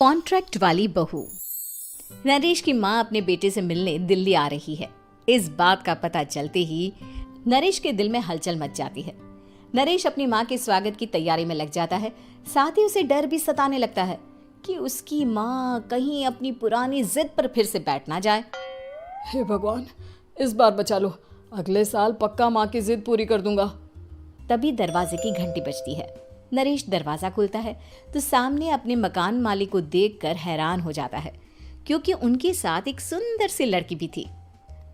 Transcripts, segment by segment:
Contract वाली बहू। नरेश की माँ अपने बेटे से मिलने दिल्ली आ रही है। इस बात का पता चलते ही नरेश के दिल में हलचल मच जाती है। नरेश अपनी माँ के स्वागत की तैयारी में लग जाता है। साथ ही उसे डर भी सताने लगता है कि उसकी माँ कहीं अपनी पुरानी जिद पर फिर से बैठ ना जाए। हे भगवान, इस बार बचा लो। अगले साल पक्का माँ की जिद पूरी कर दूंगा। तभी दरवाजे की घंटी बजती है। नरेश दरवाजा खोलता है तो सामने अपने मकान मालिक को देखकर हैरान हो जाता है, क्योंकि उनके साथ एक सुंदर सी लड़की भी थी।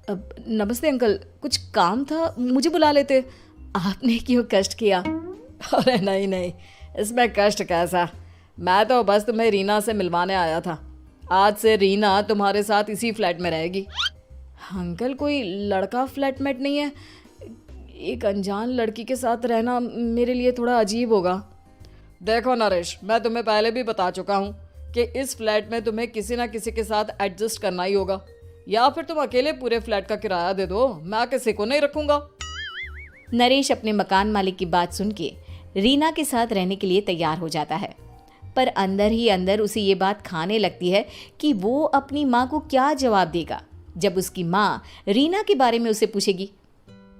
अब नमस्ते अंकल, कुछ काम था, मुझे बुला लेते। आपने क्यों कष्ट किया? अरे नहीं नहीं, इसमें कष्ट कैसा। मैं तो बस तुम्हें रीना से मिलवाने आया था। आज से रीना तुम्हारे साथ इसी फ्लैट में रहेगी। अंकल, कोई लड़का फ्लैटमेट नहीं है? एक अनजान लड़की के साथ रहना मेरे लिए थोड़ा अजीब होगा। देखो नरेश, मैं तुम्हें पहले भी बता चुका हूँ कि इस फ्लैट में तुम्हें किसी ना किसी के साथ एडजस्ट करना ही होगा, या फिर तुम अकेले पूरे फ्लैट का किराया दे दो, मैं किसी को नहीं रखूंगा। नरेश अपने मकान मालिक की बात सुन के रीना के साथ रहने के लिए तैयार हो जाता है, पर अंदर ही अंदर उसे ये बात खाने लगती है कि वो अपनी माँ को क्या जवाब देगा जब उसकी माँ रीना के बारे में उसे पूछेगी।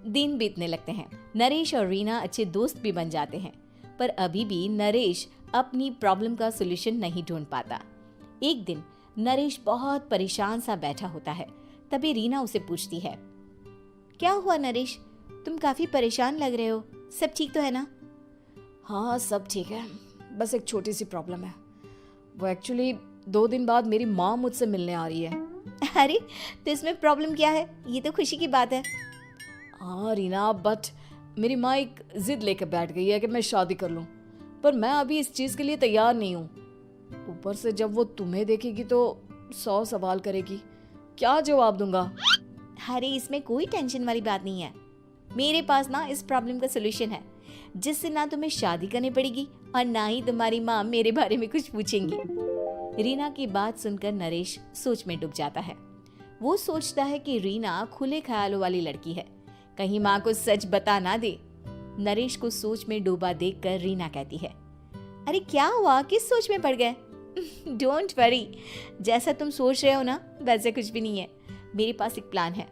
दिन बीतने लगते हैं। नरेश और रीना अच्छे दोस्त भी बन जाते हैं, पर अभी भी नरेश अपनी प्रॉब्लम का सॉल्यूशन नहीं ढूंढ पाता। एक दिन नरेश बहुत परेशान सा बैठा होता है। तभी रीना उसे पूछती है, क्या हुआ नरेश, तुम काफी परेशान लग रहे हो, सब ठीक तो है ना? हाँ, सब ठीक है, बस एक छोटी सी प्रॉब्लम है। वो एक्चुअली 2 दिन बाद मेरी माँ मुझसे मिलने आ रही है। अरे, तो इसमें प्रॉब्लम क्या है? ये तो खुशी की बात है। हाँ रीना, बट मेरी माँ एक जिद लेकर बैठ गई है कि मैं शादी कर लूँ, पर मैं अभी इस चीज़ के लिए तैयार नहीं हूँ। ऊपर से जब वो तुम्हें देखेगी तो 100 सवाल करेगी, क्या जवाब दूंगा? अरे, इसमें कोई टेंशन वाली बात नहीं है। मेरे पास ना इस प्रॉब्लम का सलूशन है, जिससे ना तुम्हें शादी करनी पड़ेगी और ना ही तुम्हारी माँ मेरे बारे में कुछ पूछेंगी। रीना की बात सुनकर नरेश सोच में डूब जाता है। वो सोचता है कि रीना खुले ख्यालों वाली लड़की है, कहीं माँ को सच बता ना दे। नरेश को सोच में डूबा देखकर रीना कहती है, अरे क्या हुआ, किस सोच में पड़ गए? डोंट वरी, जैसा तुम सोच रहे हो ना वैसे कुछ भी नहीं है। मेरे पास एक प्लान है।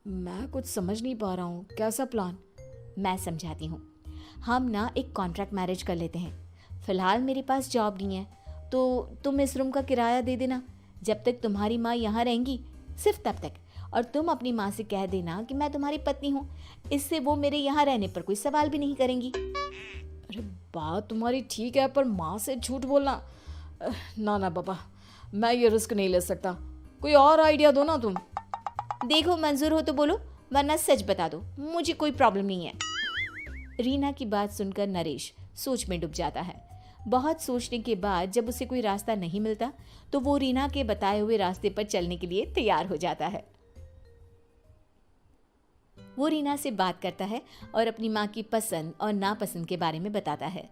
मैं कुछ समझ नहीं पा रहा हूँ, कैसा प्लान? मैं समझाती हूँ। हम ना एक कॉन्ट्रैक्ट मैरिज कर लेते हैं। फिलहाल मेरे पास जॉब नहीं है, तो तुम इस रूम का किराया दे देना जब तक तुम्हारी माँ यहाँ रहेंगी, सिर्फ तब तक। और तुम अपनी माँ से कह देना कि मैं तुम्हारी पत्नी हूँ, इससे वो मेरे यहाँ रहने पर कोई सवाल भी नहीं करेंगी। अरे बात तुम्हारी ठीक है, पर माँ से झूठ बोलना, ना ना बाबा, मैं ये रिस्क नहीं ले सकता। कोई और आइडिया दो ना तुम। देखो, मंजूर हो तो बोलो, वरना सच बता दो, मुझे कोई प्रॉब्लम नहीं है। रीना की बात सुनकर नरेश सोच में डूब जाता है। बहुत सोचने के बाद जब उसे कोई रास्ता नहीं मिलता तो वो रीना के बताए हुए रास्ते पर चलने के लिए तैयार हो जाता है। वो रीना से बात करता है और अपनी माँ की पसंद और नापसंद के बारे में बताता है।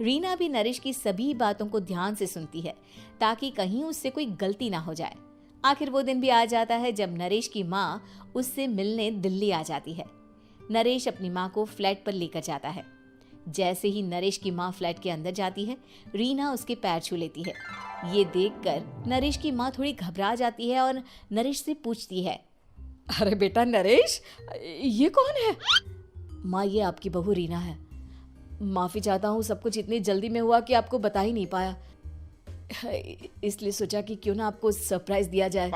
रीना भी नरेश की सभी बातों को ध्यान से सुनती है, ताकि कहीं उससे कोई गलती ना हो जाए। आखिर वो दिन भी आ जाता है जब नरेश की माँ उससे मिलने दिल्ली आ जाती है। नरेश अपनी माँ को फ्लैट पर लेकर जाता है। जैसे ही नरेश की माँ फ्लैट के अंदर जाती है, रीना उसके पैर छू लेती है। ये देखकर नरेश की माँ थोड़ी घबरा जाती है और नरेश से पूछती है, अरे बेटा नरेश, ये कौन है? माँ, ये आपकी बहू रीना है। माफ़ी चाहता हूँ, सब कुछ इतनी जल्दी में हुआ कि आपको बता ही नहीं पाया, इसलिए सोचा कि क्यों ना आपको सरप्राइज दिया जाए।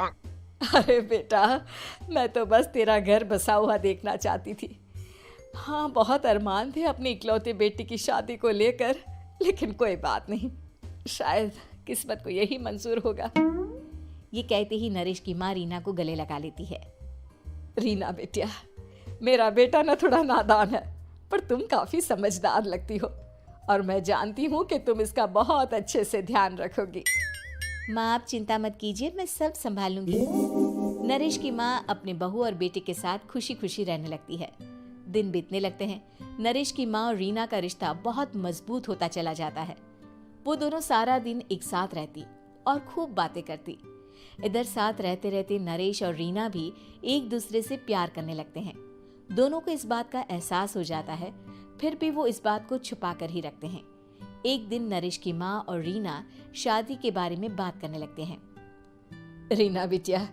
अरे बेटा, मैं तो बस तेरा घर बसा हुआ देखना चाहती थी। हाँ, बहुत अरमान थे अपनी इकलौते बेटी की शादी को लेकर, लेकिन कोई बात नहीं, शायद किस्मत को यही मंजूर होगा। ये कहते ही नरेश की माँ रीना को गले लगा लेती है। रीना बेटिया, मेरा बेटा ना थोड़ा नादान है, पर तुम काफ़ी समझदार लगती हो, और मैं जानती हूँ कि तुम इसका बहुत अच्छे से ध्यान रखोगी। माँ, आप चिंता मत कीजिए, मैं सब संभाल लूंगी। नरेश की माँ अपने बहू और बेटे के साथ खुशी खुशी रहने लगती है। दिन बीतने लगते हैं। नरेश की माँ और रीना का रिश्ता बहुत मजबूत होता चला जाता है। वो दोनों सारा दिन एक साथ रहती और खूब बातें करती। इधर साथ रहते रहते नरेश और रीना भी एक दूसरे से प्यार करने लगते हैं। दोनों को इस बात का एहसास हो जाता है, फिर भी वो इस बात को छुपा कर ही रखते हैं। एक दिन नरेश की माँ और रीना शादी के बारे में बात करने लगते हैं। रीना बिटिया,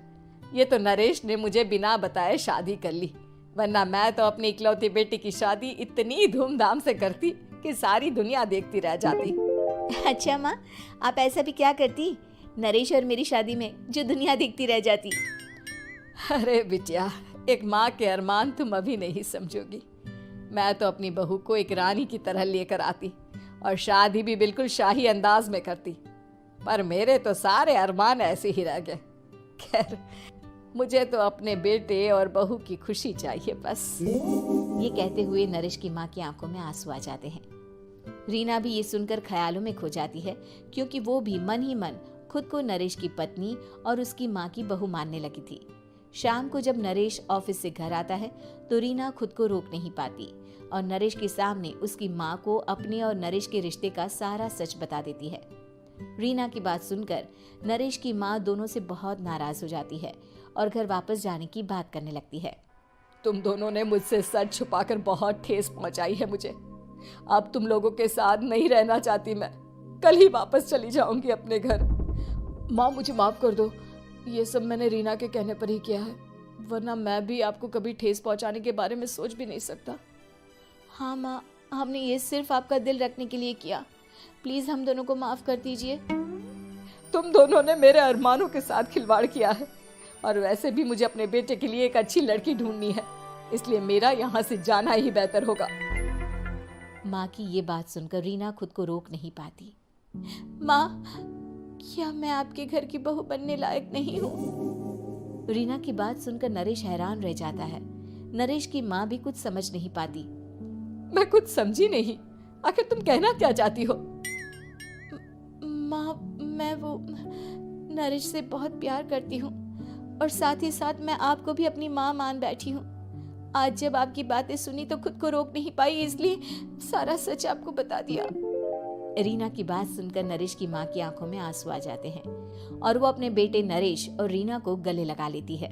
ये तो नरेश ने मुझे बिना बताए शादी कर ली, वरना मैं तो अपनी इकलौती बेटी की शादी इतनी धूमधाम से करती कि सारी दुनिया देखती रह जाती। अच्छा माँ, आप ऐसा भी क्या करती नरेश और मेरी शादी में जो दुनिया देखती रह जाती? अरे बिटिया, एक माँ के अरमान तुम अभी नहीं समझोगी। मैं तो अपनी बहू को एक रानी की तरह लेकर आती और शादी भी बिल्कुल शाही अंदाज में करती, पर मेरे तो सारे अरमान ऐसे ही रह गए। खैर, मुझे तो अपने बेटे और बहू की खुशी चाहिए बस। ये कहते हुए नरेश की माँ की आंखों में आंसू आ जाते हैं। रीना भी ये सुनकर ख्यालों में खो जाती है, क्योंकि वो भी मन ही मन खुद को नरेश की पत्नी और उसकी माँ की बहू मानने लगी थी। शाम को जब नरेश ऑफिस से घर आता है तो रीना खुद को रोक नहीं पाती और नरेश के सामने उसकी माँ को अपने और नरेश के रिश्ते का सारा सच बता देती है। रीना की बात सुनकर नरेश की माँ दोनों से बहुत नाराज हो जाती है और घर वापस जाने की बात करने लगती है। तुम दोनों ने मुझसे सच छुपाकर बहुत ठेस पहुंचाई है मुझे। अब तुम लोगों के साथ नहीं रहना चाहती मैं, कल ही वापस चली जाऊंगी अपने घर। माँ, मुझे माफ कर दो, ये सब मैंने रीना के कहने पर ही किया है, वरना मैं भी आपको कभी ठेस पहुंचाने के बारे में सोच भी नहीं सकता। हाँ माँ, हमने ये सिर्फ आपका दिल रखने के लिए किया, प्लीज हम दोनों को माफ कर दीजिए। तुम दोनों ने मेरे अरमानों के साथ खिलवाड़ किया है, और वैसे भी मुझे अपने बेटे के लिए एक अच्छी लड़की ढूंढनी है, इसलिए मेरा यहाँ से जाना ही बेहतर होगा। माँ की ये बात सुनकर रीना खुद को रोक नहीं पाती। माँ, क्या मैं आपके घर की बहू बनने लायक नहीं हूँ? रीना की बात सुनकर नरेश हैरान रह जाता है। नरेश की माँ भी कुछ समझ नहीं पाती। मैं कुछ समझी नहीं, आखिर तुम कहना क्या चाहती हो? माँ, मैं वो नरेश से बहुत प्यार करती हूँ और साथ ही साथ मैं आपको भी अपनी माँ मान बैठी हूँ। आज जब आपकी बातें सुनी तो खुद को रोक नहीं पाई, इसलिए सारा सच आपको बता दिया। रीना की बात सुनकर नरेश की माँ की आंखों में आंसू आ जाते हैं और वो अपने बेटे नरेश और रीना को गले लगा लेती है।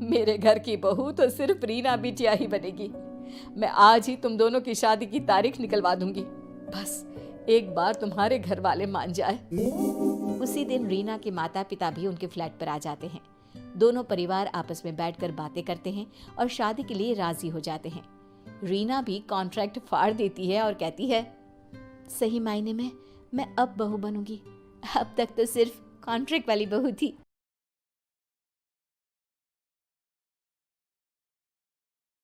मेरे घर की बहू तो सिर्फ रीना बिटिया ही बनेगी। मैं आज ही तुम दोनों की शादी की तारीख निकलवा दूंगी, बस एक बार तुम्हारे घर वाले मान जाए। उसी दिन रीना के माता पिता भी उनके फ्लैट पर आ जाते हैं। दोनों परिवार आपस में बैठकर बातें करते हैं और शादी के लिए राजी हो जाते हैं। रीना भी कॉन्ट्रैक्ट फाड़ देती है और कहती है, सही मायने में मैं अब बहू बनूंगी, अब तक तो सिर्फ कॉन्ट्रैक्ट वाली बहू थी।